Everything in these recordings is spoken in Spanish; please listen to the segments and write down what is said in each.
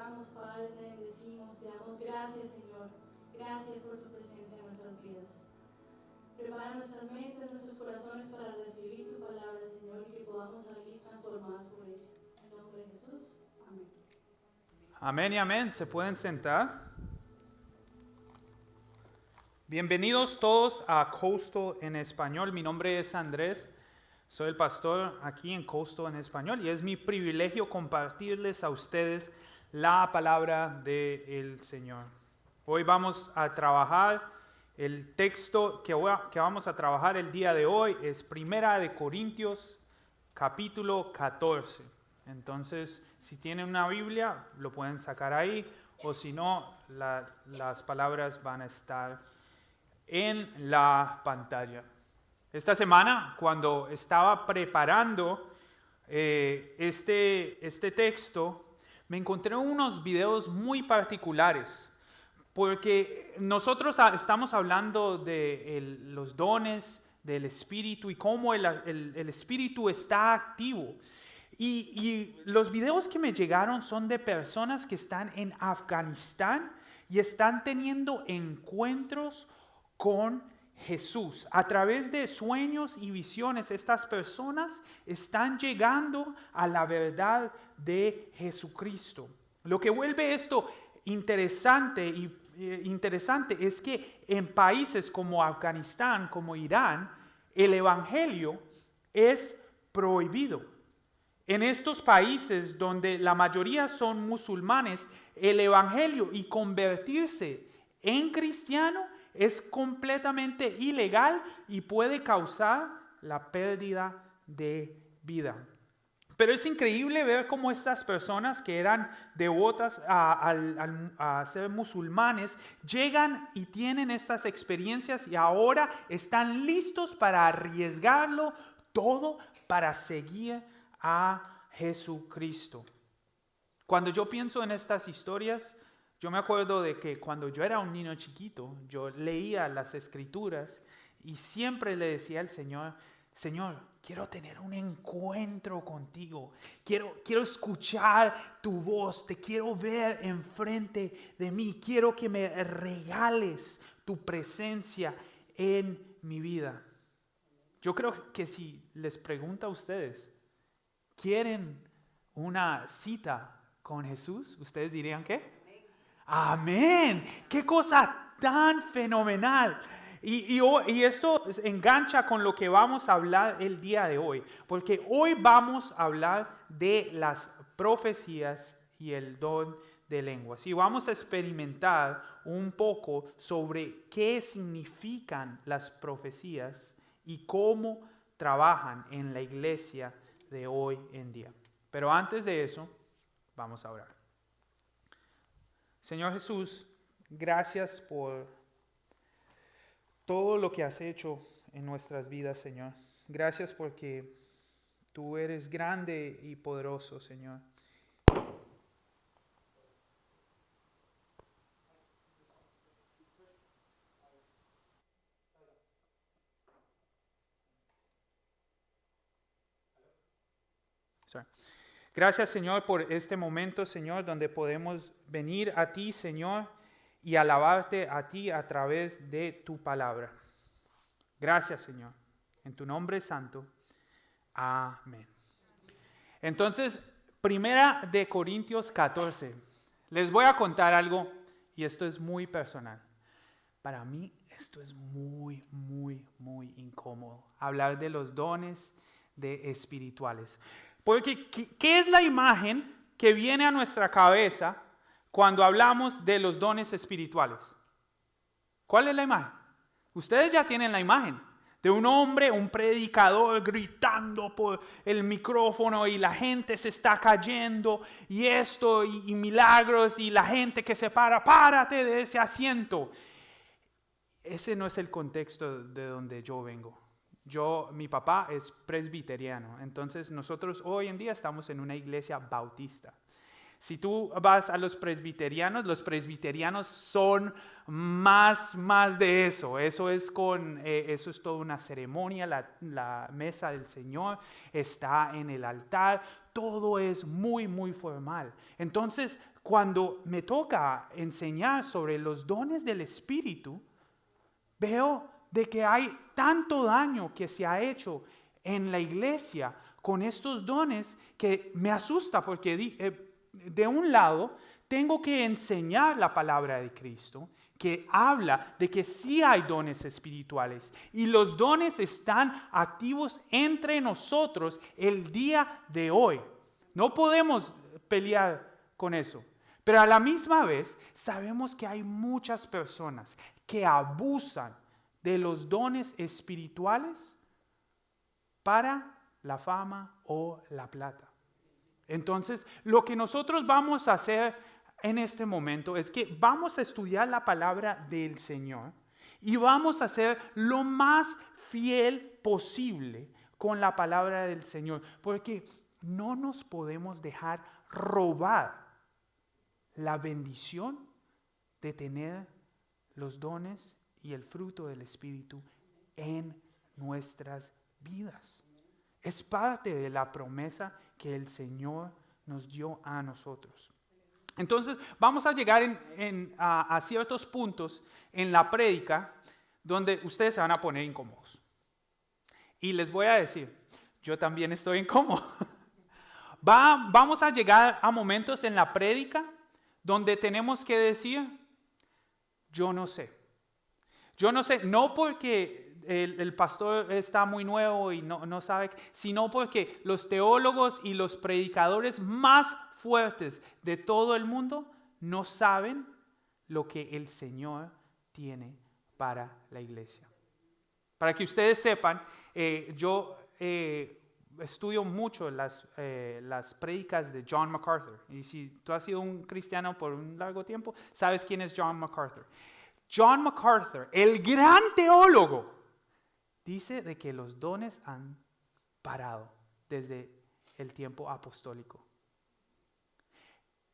oramos, Padre, te bendecimos, te damos gracias, Señor. Gracias por tu presencia en nuestras vidas. Prepara nuestras mentes, nuestros corazones para recibir tu palabra, Señor, y que podamos salir transformados por ella. En nombre de Jesús, amén. Amén y amén. ¿Se pueden sentar? Bienvenidos todos a Coastal en Español. Mi nombre es Andrés. Soy el pastor aquí en Coastal en Español y es mi privilegio compartirles a ustedes la palabra del Señor. Hoy vamos a trabajar, el texto que vamos a trabajar el día de hoy es Primera de Corintios, capítulo 14. Entonces, si tienen una Biblia, lo pueden sacar ahí, o si no, las palabras van a estar en la pantalla. Esta semana, cuando estaba preparando este texto, me encontré unos videos muy particulares, porque nosotros estamos hablando de los dones del Espíritu y cómo el Espíritu está activo. Y los videos que me llegaron son de personas que están en Afganistán y están teniendo encuentros con Jesús. A través de sueños y visiones, estas personas están llegando a la verdad de Jesucristo. Lo que vuelve esto interesante es que en países como Afganistán, como Irán, el evangelio es prohibido. En estos países donde la mayoría son musulmanes, el evangelio y convertirse en cristiano es completamente ilegal y puede causar la pérdida de vida. Pero es increíble ver cómo estas personas que eran devotas a ser musulmanes llegan y tienen estas experiencias y ahora están listos para arriesgarlo todo para seguir a Jesucristo. Cuando yo pienso en estas historias, yo me acuerdo de que cuando yo era un niño chiquito, yo leía las escrituras y siempre le decía al Señor, Señor, quiero tener un encuentro contigo, quiero escuchar tu voz, te quiero ver enfrente de mí, quiero que me regales tu presencia en mi vida. Yo creo que si les pregunto a ustedes, ¿quieren una cita con Jesús? ¿Ustedes dirían qué? Amén. Qué cosa tan fenomenal. Y esto engancha con lo que vamos a hablar el día de hoy, porque hoy vamos a hablar de las profecías y el don de lenguas. Y vamos a experimentar un poco sobre qué significan las profecías y cómo trabajan en la iglesia de hoy en día. Pero antes de eso, vamos a orar. Señor Jesús, gracias por todo lo que has hecho en nuestras vidas, Señor. Gracias porque tú eres grande y poderoso, Señor. Gracias, Señor, por este momento, Señor, donde podemos venir a ti, Señor, y alabarte a ti a través de tu palabra. Gracias, Señor. En tu nombre santo. Amén. Entonces, Primera de Corintios 14. Les voy a contar algo y esto es muy personal. Para mí esto es muy incómodo. Hablar de los dones espirituales. Porque, ¿qué es la imagen que viene a nuestra cabeza cuando hablamos de los dones espirituales? ¿Cuál es la imagen? Ustedes ya tienen la imagen de un hombre, un predicador gritando por el micrófono y la gente se está cayendo y esto y milagros y la gente que se párate de ese asiento. Ese no es el contexto de donde yo vengo. Mi papá es presbiteriano, entonces nosotros hoy en día estamos en una iglesia bautista. Si tú vas a los presbiterianos son más de eso. Eso es toda una ceremonia. La mesa del Señor está en el altar. Todo es muy formal. Entonces, cuando me toca enseñar sobre los dones del Espíritu, veo de que hay tanto daño que se ha hecho en la iglesia con estos dones que me asusta porque de un lado tengo que enseñar la palabra de Cristo que habla de que sí hay dones espirituales y los dones están activos entre nosotros el día de hoy. No podemos pelear con eso. Pero a la misma vez sabemos que hay muchas personas que abusan de los dones espirituales para la fama o la plata. Entonces, lo que nosotros vamos a hacer en este momento es que vamos a estudiar la palabra del Señor y vamos a ser lo más fiel posible con la palabra del Señor, porque no nos podemos dejar robar la bendición de tener los dones y el fruto del Espíritu en nuestras vidas. Es parte de la promesa que el Señor nos dio a nosotros. Entonces, vamos a llegar a ciertos puntos en la prédica donde ustedes se van a poner incómodos. Y les voy a decir, yo también estoy incómodo. Vamos a llegar a momentos en la prédica donde tenemos que decir, yo no sé. Yo no sé, no porque el pastor está muy nuevo y no sabe, sino porque los teólogos y los predicadores más fuertes de todo el mundo no saben lo que el Señor tiene para la iglesia. Para que ustedes sepan, yo estudio mucho las prédicas de John MacArthur. Y si tú has sido un cristiano por un largo tiempo, sabes quién es John MacArthur. John MacArthur, el gran teólogo, dice de que los dones han parado desde el tiempo apostólico.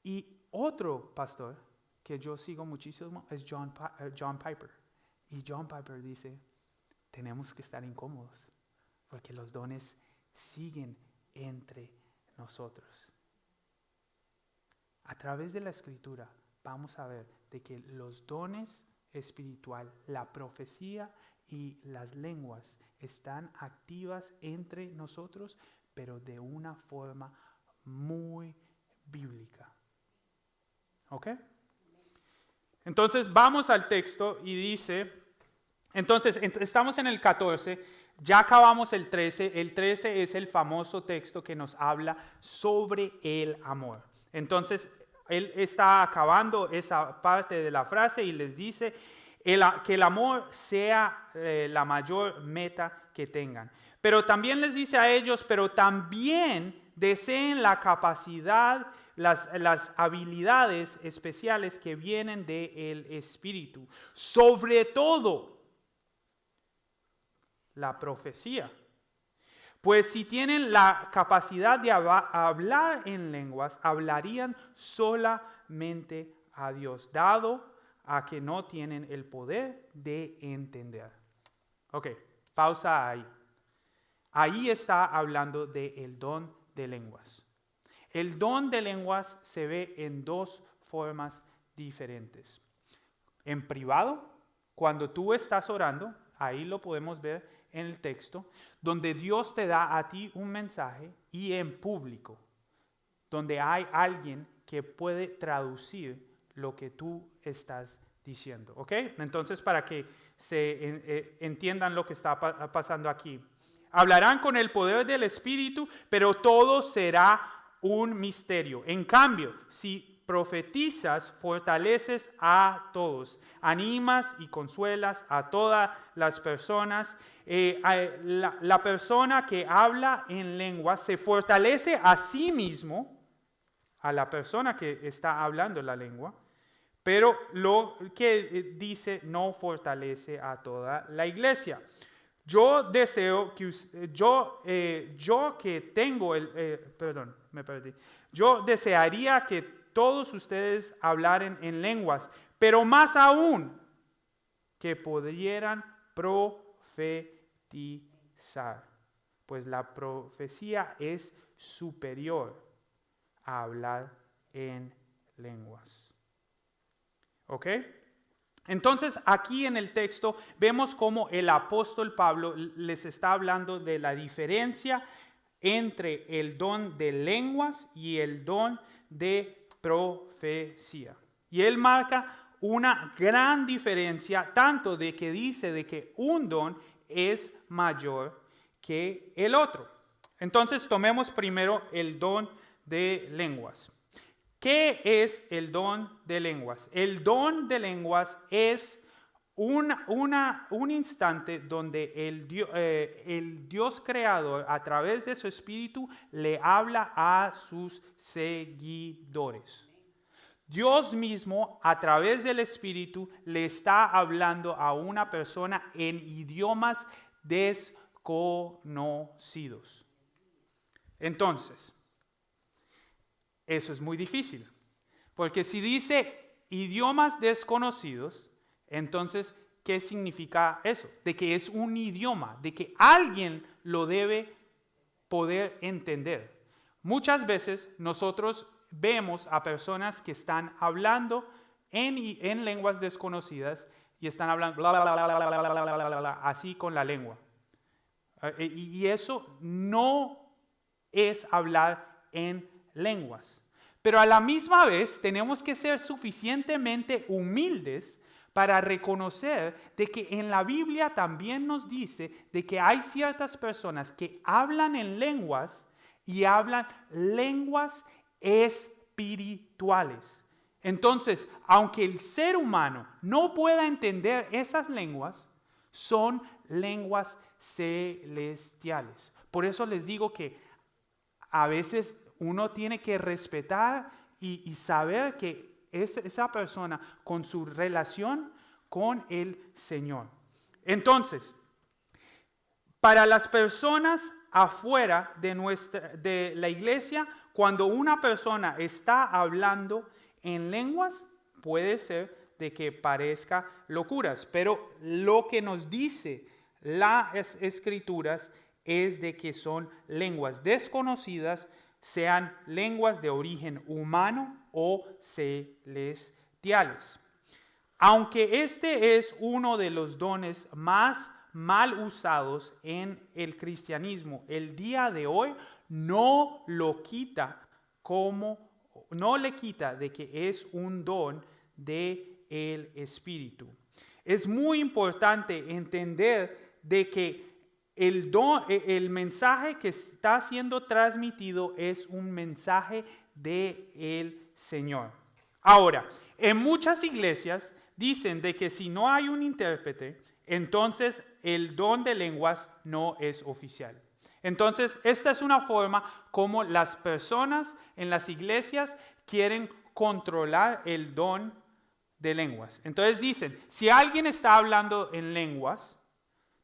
Y otro pastor que yo sigo muchísimo es John Piper. Y John Piper dice, tenemos que estar incómodos porque los dones siguen entre nosotros. A través de la Escritura vamos a ver de que los dones espiritual, la profecía y las lenguas están activas entre nosotros, pero de una forma muy bíblica. ¿Ok? Entonces vamos al texto y dice, entonces estamos en el 14, ya acabamos el 13. El 13 es el famoso texto que nos habla sobre el amor. Entonces él está acabando esa parte de la frase y les dice que el amor sea la mayor meta que tengan. Pero también les dice a ellos, pero también deseen la capacidad, las habilidades especiales que vienen del Espíritu. Sobre todo, la profecía. Pues si tienen la capacidad de hablar en lenguas, hablarían solamente a Dios, dado a que no tienen el poder de entender. Ok, pausa ahí. Ahí está hablando del don de lenguas. El don de lenguas se ve en dos formas diferentes. En privado, cuando tú estás orando, ahí lo podemos ver en el texto, donde Dios te da a ti un mensaje, y en público, donde hay alguien que puede traducir lo que tú estás diciendo. ¿Ok? Entonces, para que se entiendan lo que está pasando aquí. Hablarán con el poder del Espíritu, pero todo será un misterio. En cambio, si profetizas, fortaleces a todos, animas y consuelas a todas las personas. La persona que habla en lengua se fortalece a sí mismo, a la persona que está hablando la lengua, pero lo que dice no fortalece a toda la iglesia. Yo deseo que yo desearía que todos ustedes hablaren en lenguas, pero más aún que pudieran profetizar, pues la profecía es superior a hablar en lenguas. ¿Ok? Entonces, aquí en el texto vemos cómo el apóstol Pablo les está hablando de la diferencia entre el don de lenguas y el don de profecía. Y él marca una gran diferencia, tanto de que dice de que un don es mayor que el otro. Entonces, tomemos primero el don de lenguas. ¿Qué es el don de lenguas? El don de lenguas es un instante donde el Dios creador, a través de su espíritu, le habla a sus seguidores. Dios mismo, a través del espíritu, le está hablando a una persona en idiomas desconocidos. Entonces, eso es muy difícil, porque si dice idiomas desconocidos, entonces, ¿qué significa eso? De que es un idioma, de que alguien lo debe poder entender. Muchas veces nosotros vemos a personas que están hablando en lenguas desconocidas y están hablando bla, bla, bla, bla, bla, bla, bla, bla, bla, bla, así con la lengua. Y eso no es hablar en lenguas. Pero a la misma vez tenemos que ser suficientemente humildes para reconocer de que en la Biblia también nos dice de que hay ciertas personas que hablan en lenguas y hablan lenguas espirituales. Entonces, aunque el ser humano no pueda entender esas lenguas, son lenguas celestiales. Por eso les digo que a veces uno tiene que respetar y saber que esa persona con su relación con el Señor. Entonces, para las personas afuera de la iglesia, cuando una persona está hablando en lenguas, puede ser de que parezca locuras, pero lo que nos dice las escrituras es de que son lenguas desconocidas, sean lenguas de origen humano o celestiales. Aunque este es uno de los dones más mal usados en el cristianismo, el día de hoy no le quita de que es un don del Espíritu. Es muy importante entender de que el mensaje que está siendo transmitido es un mensaje del Señor. Ahora, en muchas iglesias dicen de que si no hay un intérprete, entonces el don de lenguas no es oficial. Entonces, esta es una forma como las personas en las iglesias quieren controlar el don de lenguas. Entonces dicen, si alguien está hablando en lenguas,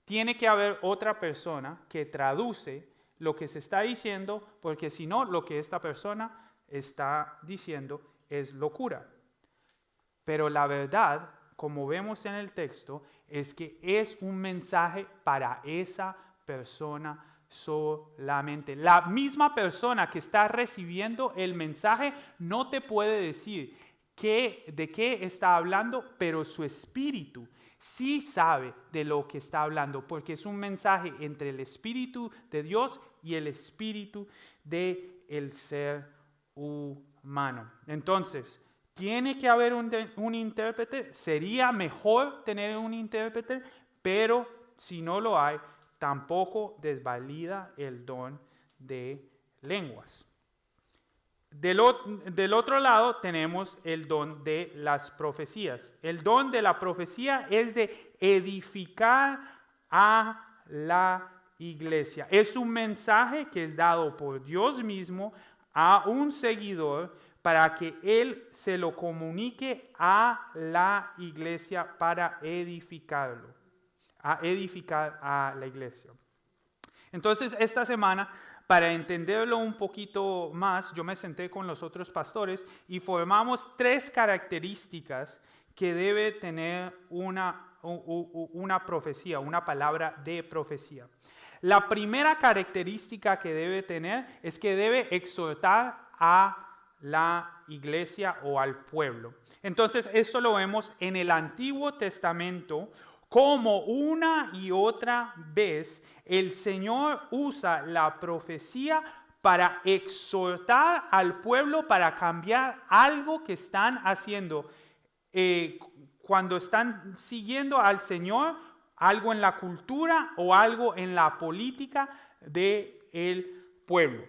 tiene que haber otra persona que traduce lo que se está diciendo, porque si no, lo que esta persona está diciendo es locura. Pero la verdad, como vemos en el texto, es que es un mensaje para esa persona solamente. La misma persona que está recibiendo el mensaje no te puede decir de qué está hablando, pero su espíritu sí sabe de lo que está hablando, porque es un mensaje entre el Espíritu de Dios y el espíritu del ser humano. Entonces, ¿tiene que haber un intérprete? Sería mejor tener un intérprete, pero si no lo hay, tampoco desvalida el don de lenguas. Del otro lado tenemos el don de las profecías. El don de la profecía es de edificar a la iglesia. Es un mensaje que es dado por Dios mismo a un seguidor para que él se lo comunique a la iglesia para edificar a la iglesia. Entonces, esta semana, para entenderlo un poquito más, yo me senté con los otros pastores y formamos 3 características que debe tener una profecía, una palabra de profecía. La primera característica que debe tener es que debe exhortar a la iglesia o al pueblo. Entonces, esto lo vemos en el Antiguo Testamento, como una y otra vez el Señor usa la profecía para exhortar al pueblo para cambiar algo que están haciendo. Cuando están siguiendo al Señor, algo en la cultura o algo en la política del pueblo.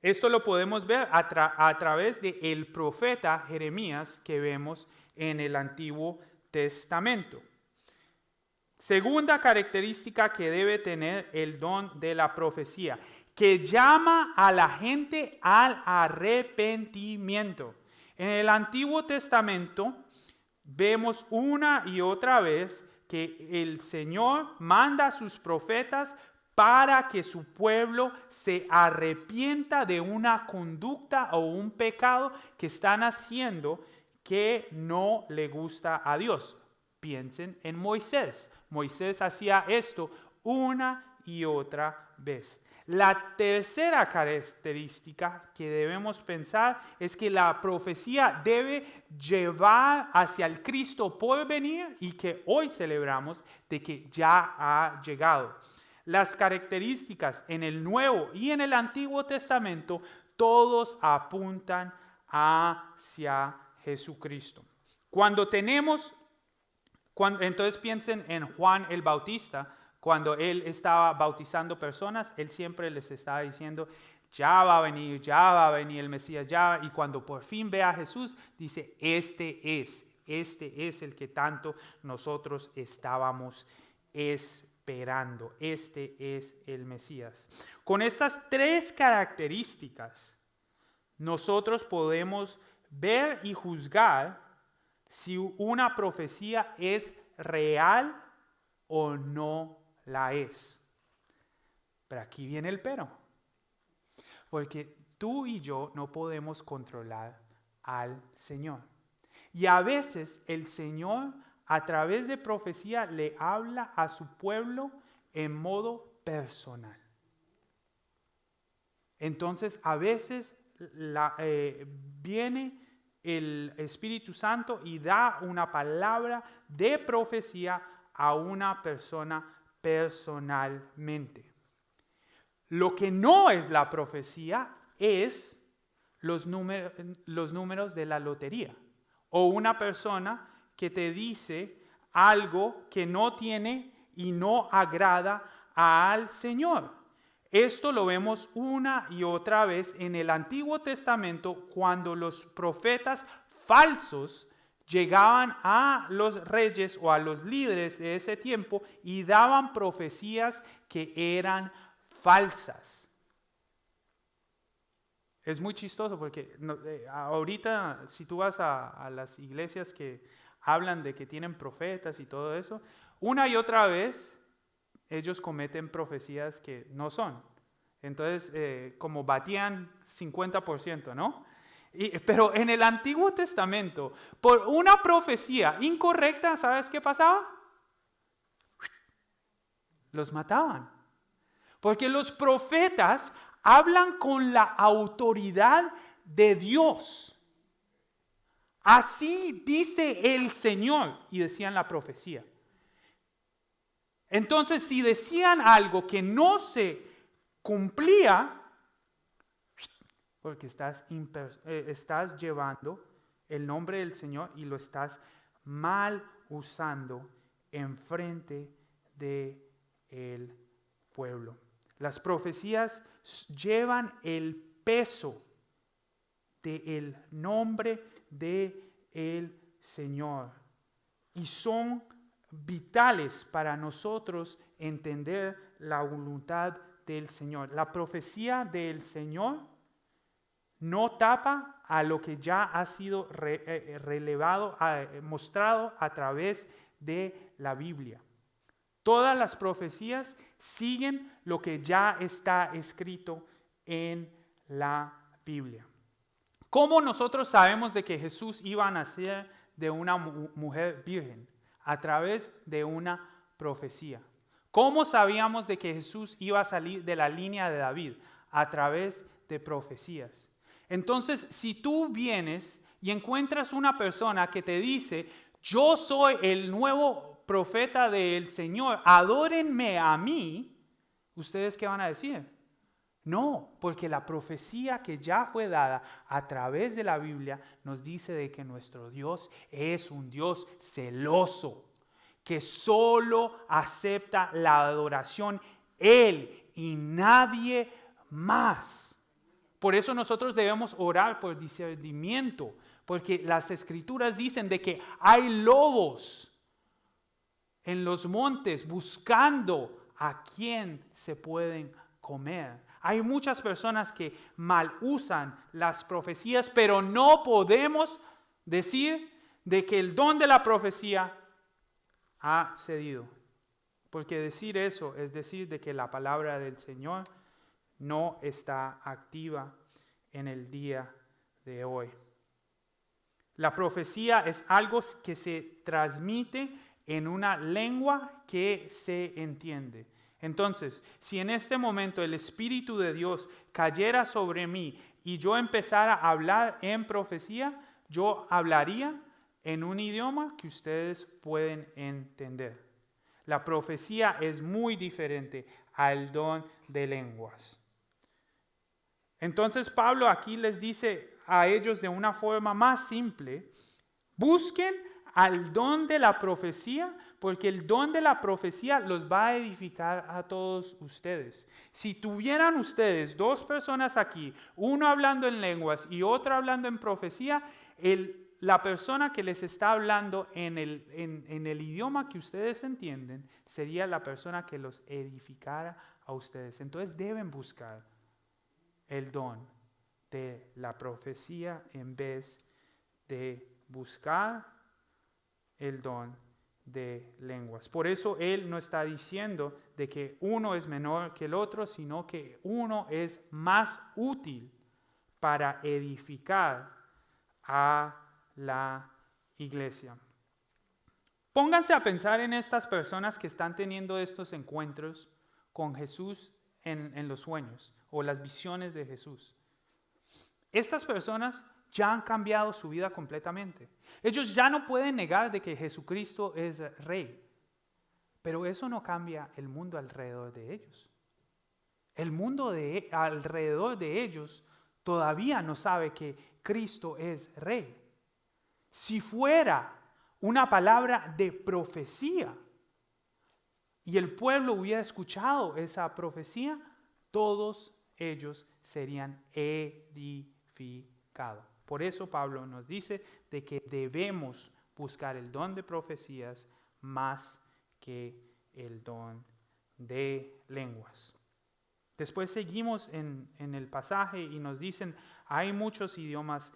Esto lo podemos ver a través del profeta Jeremías que vemos en el Antiguo Testamento. Segunda característica que debe tener el don de la profecía, que llama a la gente al arrepentimiento. En el Antiguo Testamento vemos una y otra vez que el Señor manda a sus profetas para que su pueblo se arrepienta de una conducta o un pecado que están haciendo que no le gusta a Dios. Piensen en Moisés. Moisés hacía esto una y otra vez. La tercera característica que debemos pensar es que la profecía debe llevar hacia el Cristo por venir y que hoy celebramos de que ya ha llegado. Las características en el Nuevo y en el Antiguo Testamento todos apuntan hacia Jesucristo. Entonces piensen en Juan el Bautista. Cuando él estaba bautizando personas, él siempre les estaba diciendo, ya va a venir el Mesías, ya. Y cuando por fin ve a Jesús, dice, este es el que tanto nosotros estábamos esperando. Este es el Mesías. Con estas 3 características, nosotros podemos ver y juzgar si una profecía es real o no la es. Pero aquí viene el pero. Porque tú y yo no podemos controlar al Señor. Y a veces el Señor a través de profecía le habla a su pueblo en modo personal. Entonces a veces viene el Espíritu Santo y da una palabra de profecía a una persona personalmente. Lo que no es la profecía es los números de la lotería o una persona que te dice algo que no tiene y no agrada al Señor. Esto lo vemos una y otra vez en el Antiguo Testamento cuando los profetas falsos llegaban a los reyes o a los líderes de ese tiempo y daban profecías que eran falsas. Es muy chistoso porque ahorita si tú vas a las iglesias que hablan de que tienen profetas y todo eso, una y otra vez ellos cometen profecías que no son. Entonces, como batían 50%, ¿no? Pero en el Antiguo Testamento, por una profecía incorrecta, ¿sabes qué pasaba? Los mataban. Porque los profetas hablan con la autoridad de Dios. Así dice el Señor, y decían la profecía. Entonces, si decían algo que no se cumplía, porque estás llevando el nombre del Señor y lo estás mal usando en frente del pueblo. Las profecías llevan el peso del nombre del Señor y son vitales para nosotros entender la voluntad del Señor. La profecía del Señor no tapa a lo que ya ha sido mostrado a través de la Biblia. Todas las profecías siguen lo que ya está escrito en la Biblia. ¿Cómo nosotros sabemos de que Jesús iba a nacer de una mujer virgen? A través de una profecía. ¿Cómo sabíamos de que Jesús iba a salir de la línea de David? A través de profecías. Entonces, si tú vienes y encuentras una persona que te dice, yo soy el nuevo profeta del Señor, adórenme a mí, ¿ustedes qué van a decir? No, porque la profecía que ya fue dada a través de la Biblia nos dice de que nuestro Dios es un Dios celoso, que solo acepta la adoración Él y nadie más. Por eso nosotros debemos orar por discernimiento, porque las Escrituras dicen de que hay lobos en los montes buscando a quién se pueden comer. Hay muchas personas que mal usan las profecías, pero no podemos decir de que el don de la profecía ha cedido. Porque decir eso es decir de que la palabra del Señor no está activa en el día de hoy. La profecía es algo que se transmite en una lengua que se entiende. Entonces, si en este momento el Espíritu de Dios cayera sobre mí y yo empezara a hablar en profecía, yo hablaría en un idioma que ustedes pueden entender. La profecía es muy diferente al don de lenguas. Entonces Pablo aquí les dice a ellos de una forma más simple, busquen al don de la profecía, porque el don de la profecía los va a edificar a todos ustedes. Si tuvieran ustedes dos personas aquí, uno hablando en lenguas y otro hablando en profecía, la persona que les está hablando en el idioma que ustedes entienden sería la persona que los edificara a ustedes. Entonces deben buscar el don de la profecía en vez de buscar el don de lenguas. Por eso él no está diciendo de que uno es menor que el otro, sino que uno es más útil para edificar a la iglesia. Pónganse a pensar en estas personas que están teniendo estos encuentros con Jesús en los sueños o las visiones de Jesús. Estas personas ya han cambiado su vida completamente. Ellos ya no pueden negar de que Jesucristo es Rey, pero eso no cambia el mundo alrededor de ellos. El mundo alrededor de ellos todavía no sabe que Cristo es Rey. Si fuera una palabra de profecía y el pueblo hubiera escuchado esa profecía, todos ellos serían edificados. Por eso Pablo nos dice de que debemos buscar el don de profecías más que el don de lenguas. Después seguimos en el pasaje y nos dicen, hay muchos idiomas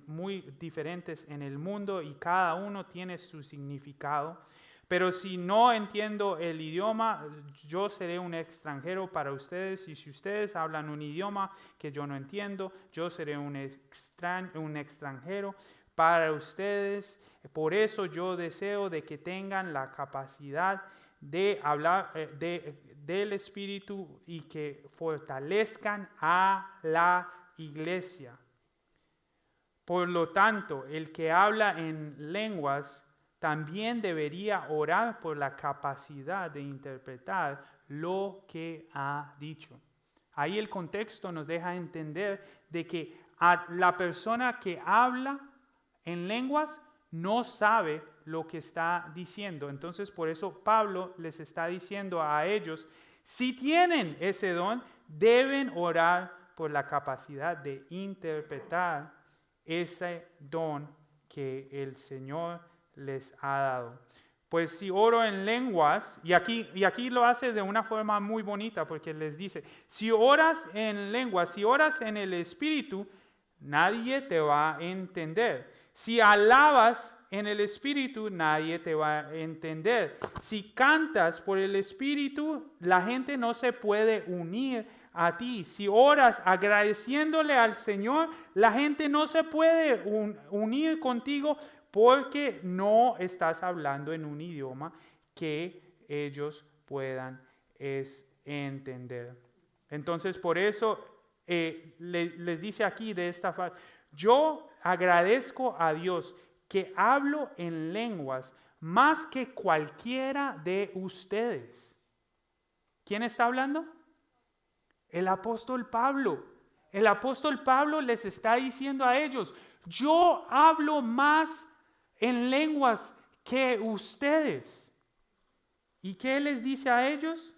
muy diferentes en el mundo y cada uno tiene su significado. Pero si no entiendo el idioma, yo seré un extranjero para ustedes. Y si ustedes hablan un idioma que yo no entiendo, yo seré un extranjero para ustedes. Por eso yo deseo de que tengan la capacidad de hablar del Espíritu y que fortalezcan a la iglesia. Por lo tanto, el que habla en lenguas también debería orar por la capacidad de interpretar lo que ha dicho. Ahí el contexto nos deja entender de que la persona que habla en lenguas no sabe lo que está diciendo. Entonces, por eso Pablo les está diciendo a ellos, si tienen ese don, deben orar por la capacidad de interpretar ese don que el Señor les ha dado. Pues si oro en lenguas, y aquí lo hace de una forma muy bonita, porque les dice, si oras en lenguas, si oras en el Espíritu, nadie te va a entender. Si alabas en el Espíritu, nadie te va a entender. Si cantas por el Espíritu, la gente no se puede unir a ti. Si oras agradeciéndole al Señor, la gente no se puede unir contigo porque no estás hablando en un idioma que ellos puedan entender. Entonces, por eso les dice aquí de esta forma: yo agradezco a Dios que hablo en lenguas más que cualquiera de ustedes. ¿Quién está hablando? El apóstol Pablo. El apóstol Pablo les está diciendo a ellos: yo hablo más en lenguas que ustedes. ¿Y qué les dice a ellos?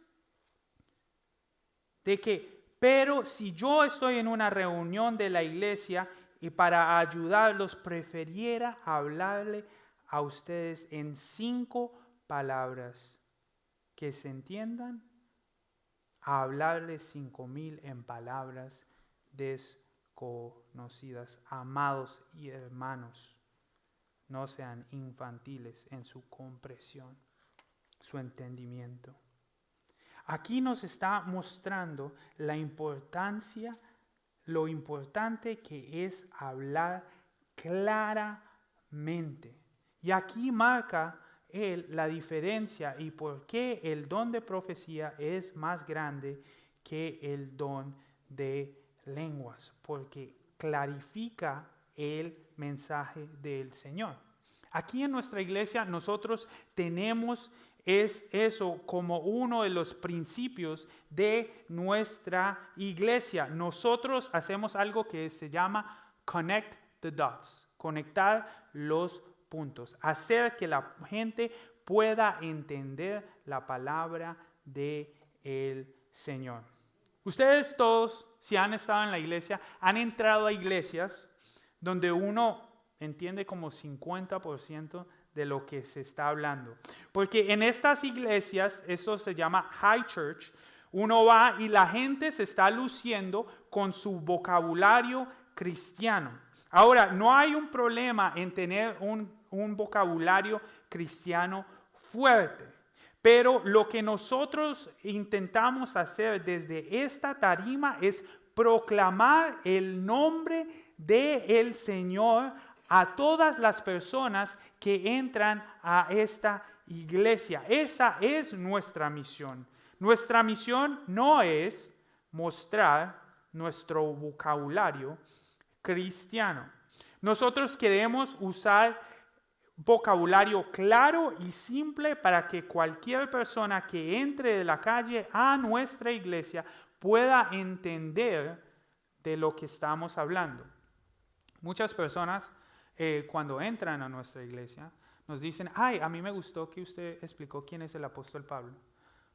De que, pero si yo estoy en una reunión de la iglesia y para ayudarlos prefiriera hablarle a ustedes en 5 palabras que se entiendan, a hablarles 5,000 en palabras desconocidas. Amados y hermanos, no sean infantiles en su comprensión, su entendimiento. Aquí nos está mostrando la importancia, lo importante que es hablar claramente. Y aquí marca él la diferencia y por qué el don de profecía es más grande que el don de lenguas, porque clarifica el mensaje del Señor. Aquí en nuestra iglesia nosotros tenemos eso como uno de los principios de nuestra iglesia. Nosotros hacemos algo que se llama connect the dots, conectar los puntos, hacer que la gente pueda entender la palabra del Señor. Ustedes todos, si han estado en la iglesia, han entrado a iglesias donde uno entiende como 50% de lo que se está hablando. Porque en estas iglesias, eso se llama high church, uno va y la gente se está luciendo con su vocabulario cristiano. Ahora, no hay un problema en tener un vocabulario cristiano fuerte, pero lo que nosotros intentamos hacer desde esta tarima es proclamar el nombre del Señor a todas las personas que entran a esta iglesia. Esa es nuestra misión. Nuestra misión no es mostrar nuestro vocabulario cristiano. Nosotros queremos usar vocabulario claro y simple para que cualquier persona que entre de la calle a nuestra iglesia pueda entender de lo que estamos hablando. Muchas personas cuando entran a nuestra iglesia nos dicen: ay, a mí me gustó que usted explicó quién es el apóstol Pablo,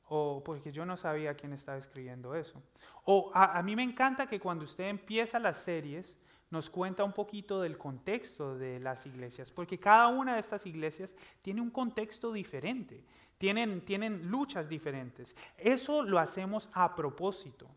o porque yo no sabía quién estaba escribiendo eso, o a mí me encanta que cuando usted empieza las series nos cuenta un poquito del contexto de las iglesias, porque cada una de estas iglesias tiene un contexto diferente, tienen luchas diferentes. Eso lo hacemos a propósito.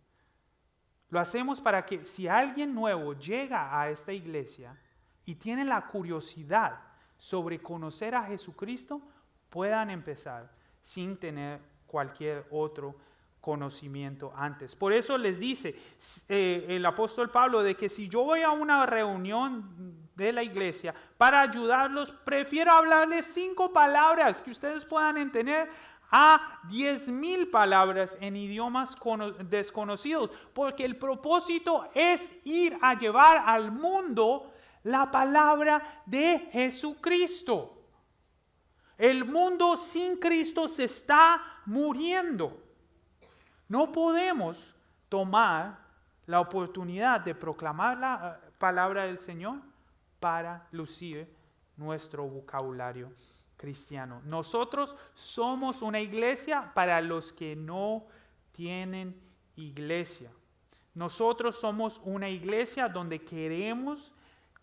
Lo hacemos para que si alguien nuevo llega a esta iglesia y tiene la curiosidad sobre conocer a Jesucristo, puedan empezar sin tener cualquier otro conocimiento antes. Por eso les dice el apóstol Pablo de que si yo voy a una reunión de la iglesia para ayudarlos, prefiero hablarles 5 palabras que ustedes puedan entender a 10,000 palabras en idiomas desconocidos, porque el propósito es ir a llevar al mundo la palabra de Jesucristo. El mundo sin Cristo se está muriendo. No podemos tomar la oportunidad de proclamar la palabra del Señor para lucir nuestro vocabulario cristiano. Nosotros somos una iglesia para los que no tienen iglesia. Nosotros somos una iglesia donde queremos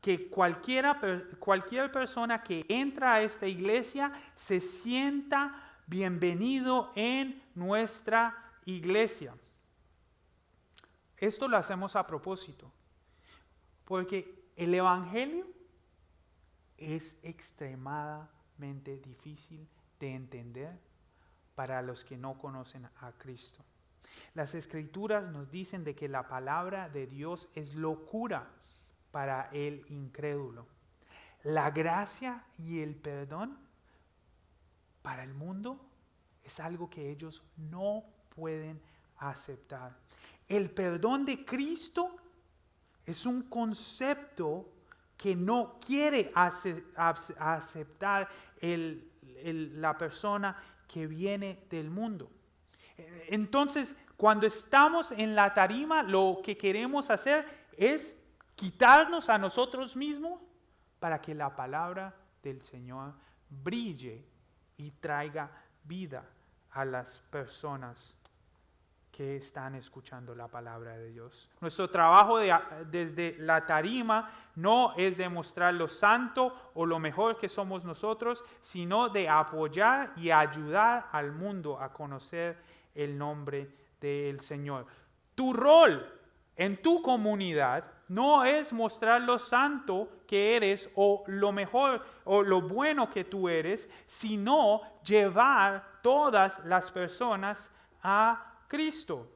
que cualquier persona que entra a esta iglesia se sienta bienvenido en nuestra iglesia. Esto lo hacemos a propósito, porque el evangelio es extremadamente difícil de entender para los que no conocen a Cristo. Las Escrituras nos dicen de que la palabra de Dios es locura para el incrédulo. La gracia y el perdón para el mundo es algo que ellos no pueden aceptar. El perdón de Cristo es un concepto que no quiere aceptar la persona que viene del mundo. Entonces, cuando estamos en la tarima, lo que queremos hacer es quitarnos a nosotros mismos para que la palabra del Señor brille y traiga vida a las personas que están escuchando la palabra de Dios. Nuestro trabajo desde la tarima no es demostrar lo santo o lo mejor que somos nosotros, sino de apoyar y ayudar al mundo a conocer el nombre del Señor. Tu rol en tu comunidad no es mostrar lo santo que eres o lo mejor o lo bueno que tú eres, sino llevar todas las personas a Cristo.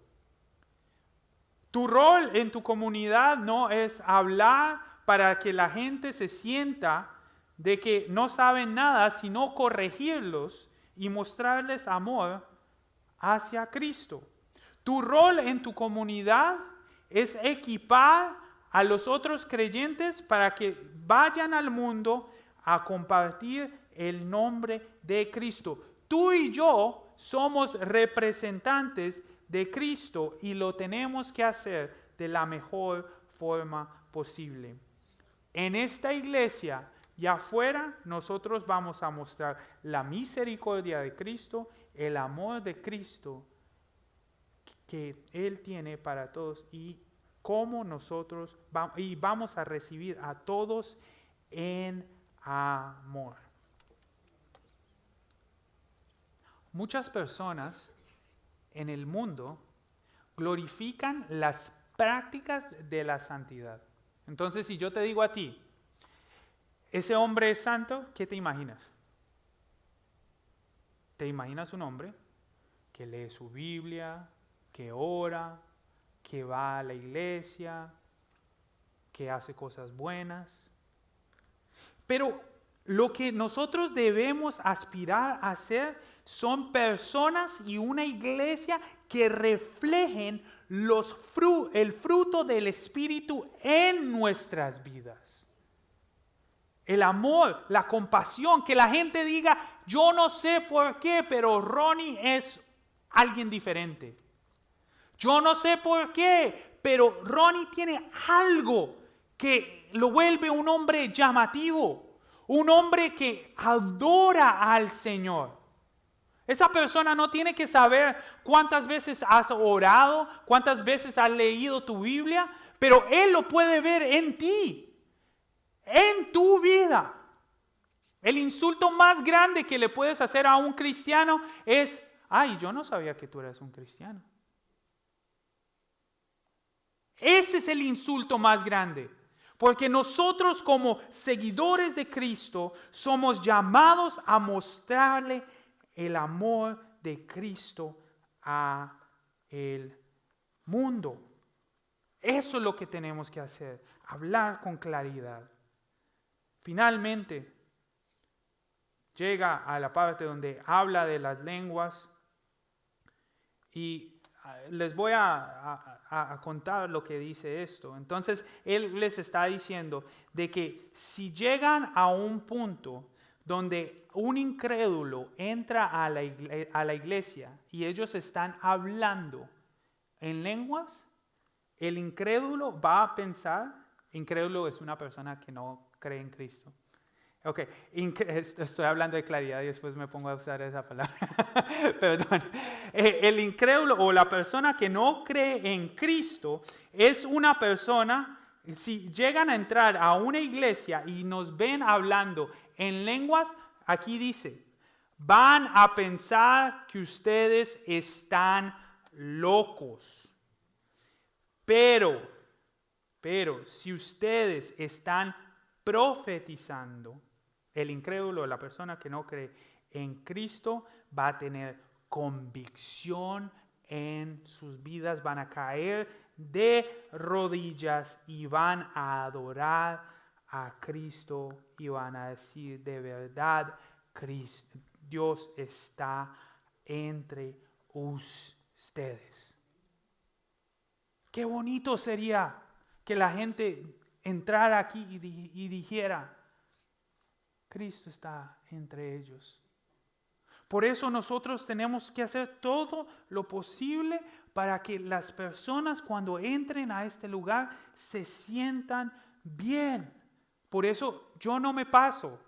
Tu rol en tu comunidad no es hablar para que la gente se sienta de que no saben nada, sino corregirlos y mostrarles amor hacia Cristo. Tu rol en tu comunidad es equipar a los otros creyentes para que vayan al mundo a compartir el nombre de Cristo. Tú y yo somos representantes de Cristo y lo tenemos que hacer de la mejor forma posible. En esta iglesia y afuera nosotros vamos a mostrar la misericordia de Cristo, el amor de Cristo que Él tiene para todos y cómo nosotros vamos a recibir a todos en amor. Muchas personas en el mundo glorifican las prácticas de la santidad. Entonces, si yo te digo a ti, ese hombre es santo, ¿qué te imaginas? ¿Te imaginas un hombre que lee su Biblia, que ora, que va a la iglesia, que hace cosas buenas? Pero lo que nosotros debemos aspirar a ser son personas y una iglesia que reflejen el fruto del Espíritu en nuestras vidas. El amor, la compasión, que la gente diga, yo no sé por qué, pero Ronnie es alguien diferente. Yo no sé por qué, pero Ronnie tiene algo que lo vuelve un hombre llamativo. Un hombre que adora al Señor. Esa persona no tiene que saber cuántas veces has orado, cuántas veces has leído tu Biblia, pero Él lo puede ver en ti, en tu vida. El insulto más grande que le puedes hacer a un cristiano es, ay, yo no sabía que tú eras un cristiano. Ese es el insulto más grande. Porque nosotros como seguidores de Cristo somos llamados a mostrarle el amor de Cristo a el mundo. Eso es lo que tenemos que hacer, hablar con claridad. Finalmente, llega a la parte donde habla de las lenguas y les voy a contar lo que dice esto. Entonces, él les está diciendo de que si llegan a un punto donde un incrédulo entra a la iglesia y ellos están hablando en lenguas, el incrédulo va a pensar, incrédulo es una persona que no cree en Cristo. Ok, estoy hablando de claridad y después me pongo a usar esa palabra. Perdón. El incrédulo o la persona que no cree en Cristo es una persona, si llegan a entrar a una iglesia y nos ven hablando en lenguas, aquí dice, van a pensar que ustedes están locos. Pero si ustedes están profetizando, El incrédulo, la persona que no cree en Cristo, va a tener convicción en sus vidas, van a caer de rodillas y van a adorar a Cristo y van a decir de verdad, Dios está entre ustedes. Qué bonito sería que la gente entrara aquí y dijera, Cristo está entre ellos. Por eso nosotros tenemos que hacer todo lo posible para que las personas cuando entren a este lugar se sientan bien. Por eso yo no me paso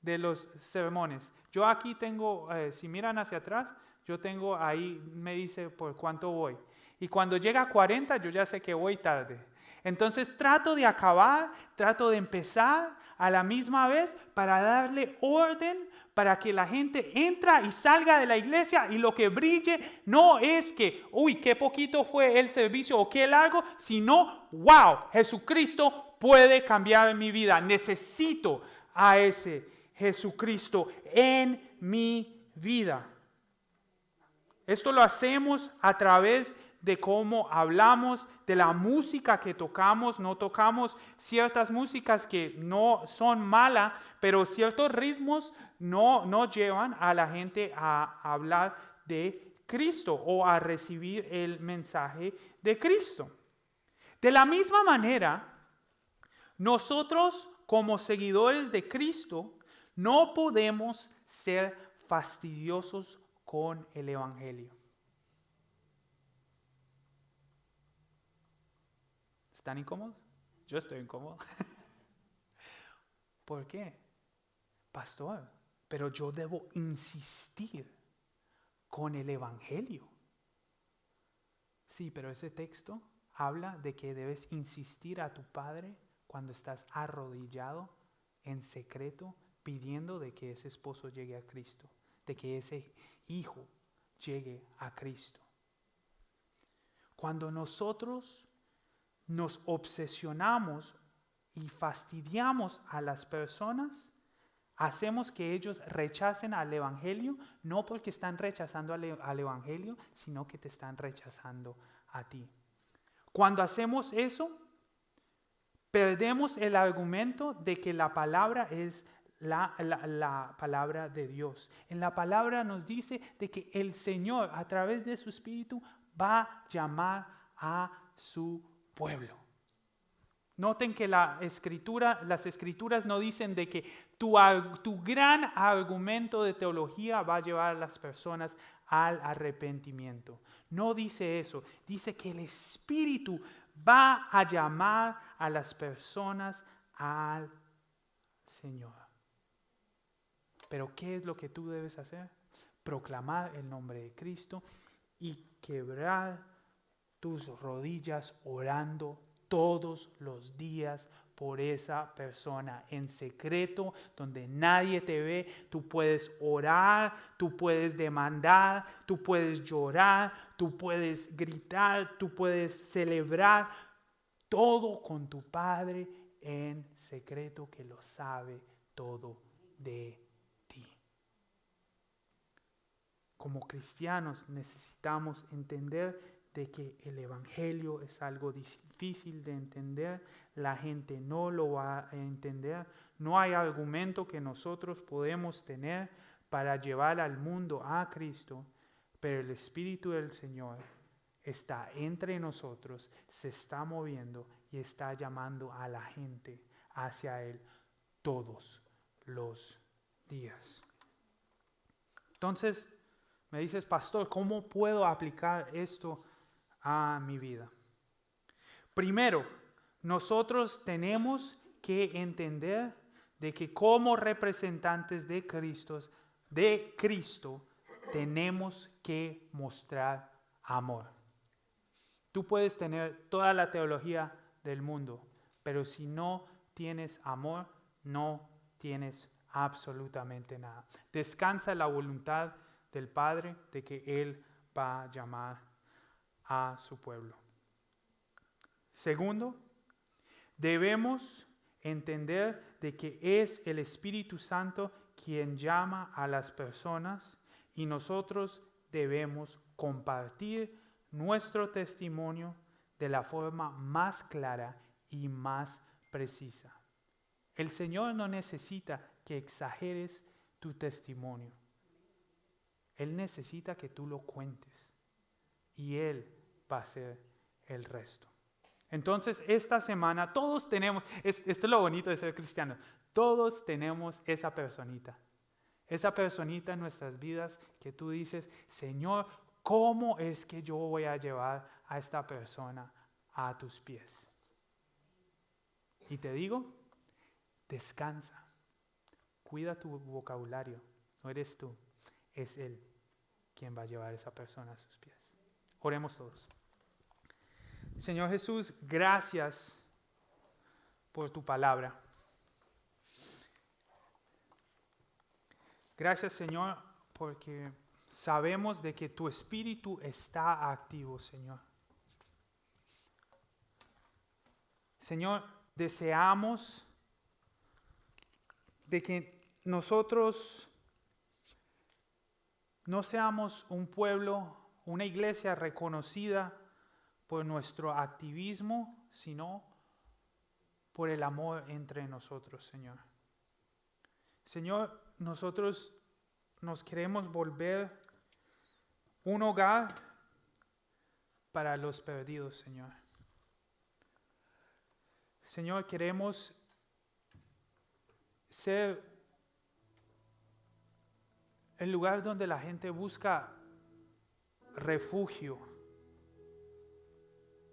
de los sermones. Yo aquí tengo, si miran hacia atrás, yo tengo ahí, me dice por cuánto voy. Y cuando llega a 40, yo ya sé que voy tarde. Entonces trato de acabar, trato de empezar a la misma vez para darle orden, para que la gente entra y salga de la iglesia y lo que brille no es que, uy, qué poquito fue el servicio o qué largo, sino, wow, Jesucristo puede cambiar mi vida. Necesito a ese Jesucristo en mi vida. Esto lo hacemos a través de cómo hablamos, de la música que tocamos. No tocamos ciertas músicas que no son malas, pero ciertos ritmos no llevan a la gente a hablar de Cristo o a recibir el mensaje de Cristo. De la misma manera, nosotros como seguidores de Cristo no podemos ser fastidiosos con el Evangelio. ¿Están incómodos? Yo estoy incómodo. ¿Por qué? Pastor, pero yo debo insistir con el Evangelio. Sí, pero ese texto habla de que debes insistir a tu Padre cuando estás arrodillado en secreto pidiendo de que ese esposo llegue a Cristo, de que ese hijo llegue a Cristo. Cuando nosotros nos obsesionamos y fastidiamos a las personas, hacemos que ellos rechacen al Evangelio, no porque están rechazando al Evangelio, sino que te están rechazando a ti. Cuando hacemos eso, perdemos el argumento de que la palabra es la palabra de Dios. En la palabra nos dice de que el Señor, a través de su Espíritu, va a llamar a su pueblo. Noten que las escrituras no dicen de que tu gran argumento de teología va a llevar a las personas al arrepentimiento. No dice eso. Dice que el Espíritu va a llamar a las personas al Señor. Pero ¿qué es lo que tú debes hacer? Proclamar el nombre de Cristo y quebrar tus rodillas orando todos los días por esa persona en secreto, donde nadie te ve. Tú puedes orar, tú puedes demandar, tú puedes llorar, tú puedes gritar, tú puedes celebrar, todo con tu Padre en secreto que lo sabe todo de ti. Como cristianos necesitamos entender de que el Evangelio es algo difícil de entender, la gente no lo va a entender, no hay argumento que nosotros podemos tener para llevar al mundo a Cristo, pero el Espíritu del Señor está entre nosotros, se está moviendo y está llamando a la gente hacia Él todos los días. Entonces, me dices, pastor, ¿cómo puedo aplicar esto a mi vida? Primero, nosotros tenemos que entender de que como representantes de Cristo, tenemos que mostrar amor. Tú puedes tener toda la teología del mundo, pero si no tienes amor, no tienes absolutamente nada. Descansa la voluntad del Padre de que Él va a llamar a su pueblo. Segundo, debemos entender de que es el Espíritu Santo quien llama a las personas y nosotros debemos compartir nuestro testimonio de la forma más clara y más precisa. El Señor no necesita que exageres tu testimonio. Él necesita que tú lo cuentes y Él va a hacer el resto. Entonces, esta semana todos tenemos, esto es lo bonito de ser cristiano, todos tenemos esa personita en nuestras vidas que tú dices, Señor, ¿cómo es que yo voy a llevar a esta persona a tus pies? Y te digo, descansa, cuida tu vocabulario, no eres tú, es Él quien va a llevar a esa persona a sus pies. Oremos todos. Señor Jesús, gracias por tu palabra. Gracias, Señor, porque sabemos de que tu Espíritu está activo, Señor. Señor, deseamos de que nosotros no seamos un pueblo, una iglesia reconocida por nuestro activismo, sino por el amor entre nosotros, Señor. Señor, nosotros nos queremos volver un hogar para los perdidos, Señor. Señor, queremos ser el lugar donde la gente busca refugio,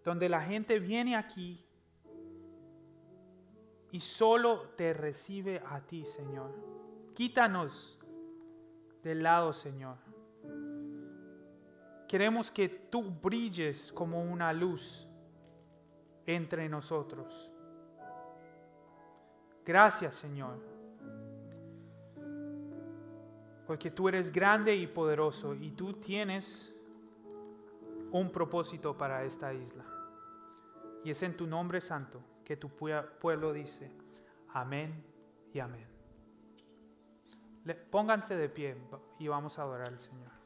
donde la gente viene aquí y solo te recibe a ti, Señor. Quítanos del lado, Señor. Queremos que tú brilles como una luz entre nosotros. Gracias, Señor, porque tú eres grande y poderoso y tú tienes un propósito para esta isla. Y es en tu nombre santo que tu pueblo dice amén y amén. Pónganse de pie y vamos a adorar al Señor.